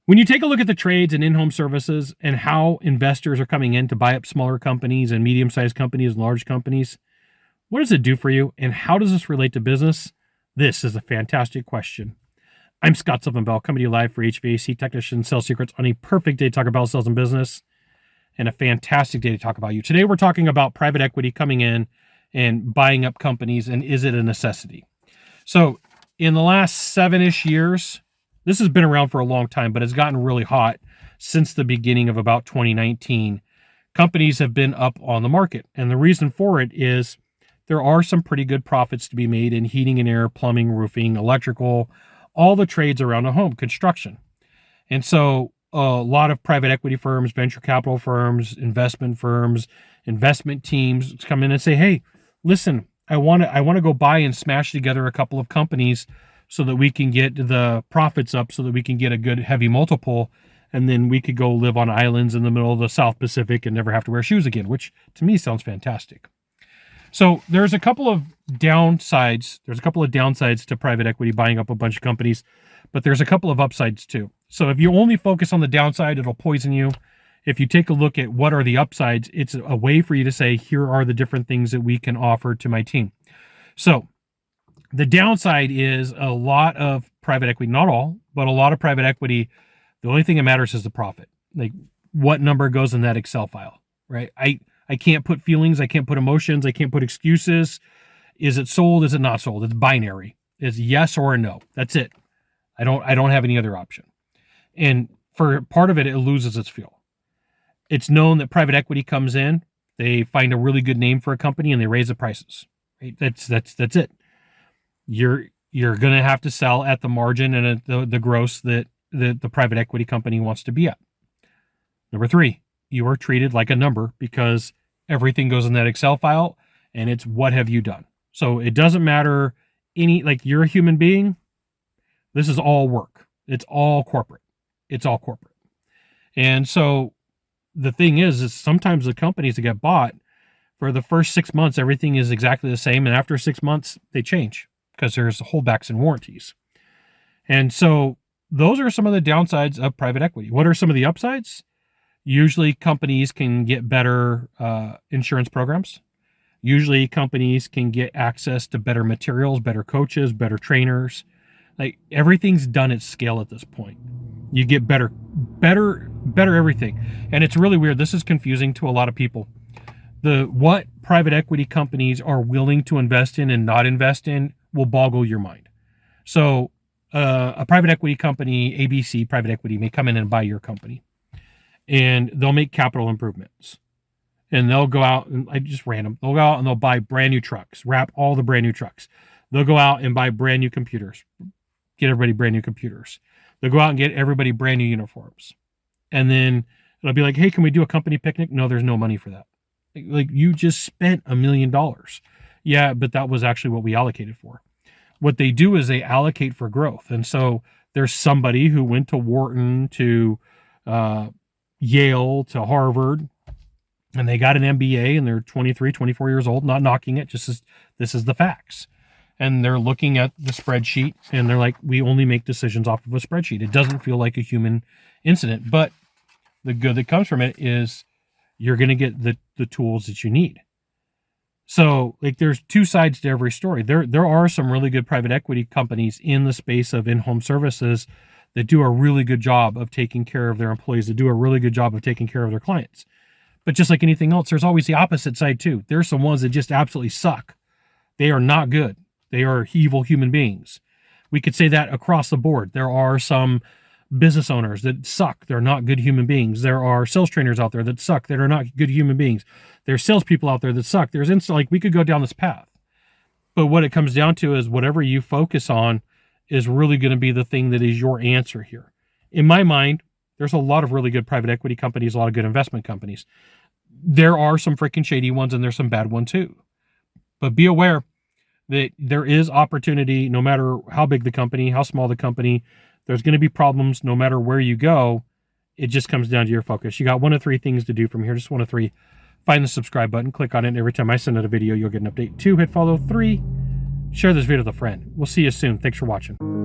When you take a look at the trades and in-home services and how investors are coming in to buy up smaller companies and medium-sized companies and large companies, what does it do for you, and how does this relate to business? This is a fantastic question. I'm Scott Sylvan Bell, coming to you live for HVAC Technician Sales Secrets on a perfect day to talk about sales and business, and a fantastic day to talk about you. Today we're talking about private equity coming in and buying up companies, and is it a necessity? So in the last 7-ish years, this has been around for a long time, but it's gotten really hot since the beginning of about 2019. Companies have been up on the market, and the reason for it is there are some pretty good profits to be made in heating and air, plumbing, roofing, electrical, all the trades around a home, construction. And so a lot of private equity firms, venture capital firms, investment teams come in and say, hey, listen, I want to go buy and smash together a couple of companies so that we can get the profits up, so that we can get a good heavy multiple, and then we could go live on islands in the middle of the South Pacific and never have to wear shoes again, which to me sounds fantastic. So there's a couple of downsides. There's a couple of downsides to private equity buying up a bunch of companies, but there's a couple of upsides too. So if you only focus on the downside, it'll poison you. If you take a look at what are the upsides, it's a way for you to say, here are the different things that we can offer to my team. So the downside is a lot of private equity, not all, but a lot of private equity, the only thing that matters is the profit. Like what number goes in that Excel file, right? I can't put feelings, I can't put emotions, I can't put excuses. Is it sold? Is it not sold? It's binary. It's yes or a no. That's it. I don't have any other option. And for part of it, it loses its feel. It's known that private equity comes in, they find a really good name for a company and they raise the prices. Right? That's it. You're going to have to sell at the margin and at the gross that the private equity company wants to be at. Number 3, you are treated like a number because everything goes in that Excel file and it's what have you done. So it doesn't matter like you're a human being. This is all work. It's all corporate. It's all corporate. And so the thing is sometimes the companies that get bought, for the first 6 months, everything is exactly the same. And after 6 months, they change because there's holdbacks and warranties. And so those are some of the downsides of private equity. What are some of the upsides? Usually companies can get better insurance programs. Usually companies can get access to better materials, better coaches, better trainers. Like everything's done at scale at this point. You get better everything. And it's really weird. This is confusing to a lot of people. What private equity companies are willing to invest in and not invest in will boggle your mind. So a private equity company, ABC Private Equity, may come in and buy your company. And they'll make capital improvements. And they'll go out, and they'll go out and they'll buy brand new trucks, wrap all the brand new trucks. They'll go out and buy brand new computers, get everybody brand new computers. They'll go out and get everybody brand new uniforms. And then it'll be like, hey, can we do a company picnic? No, there's no money for that. Like you just spent $1 million. Yeah, but that was actually what we allocated for. What they do is they allocate for growth. And so there's somebody who went to Wharton, to Yale, to Harvard, and they got an MBA and they're 23, 24 years old, not knocking it, just as this is the facts. And they're looking at the spreadsheet and they're like, we only make decisions off of a spreadsheet. It doesn't feel like a human incident, but the good that comes from it is you're going to get the tools that you need. So like there's two sides to every story. There are some really good private equity companies in the space of in-home services that do a really good job of taking care of their employees, that do a really good job of taking care of their clients. But just like anything else, there's always the opposite side too. There's some ones that just absolutely suck. They are not good. They are evil human beings. We could say that across the board. There are some business owners that suck. They're not good human beings. There are sales trainers out there that suck, that are not good human beings. There's salespeople out there that suck. Like we could go down this path. But what it comes down to is whatever you focus on is really going to be the thing that is your answer here. In my mind, there's a lot of really good private equity companies, a lot of good investment companies. There are some freaking shady ones and there's some bad ones too. But be aware that there is opportunity no matter how big the company, how small the company. There's going to be problems no matter where you go. It just comes down to your focus. You got 1 of 3 things to do from here. Just 1 of 3. Find the subscribe button, click on it, and every time I send out a video, you'll get an update. 2, hit follow. 3, share this video with a friend. We'll see you soon. Thanks for watching.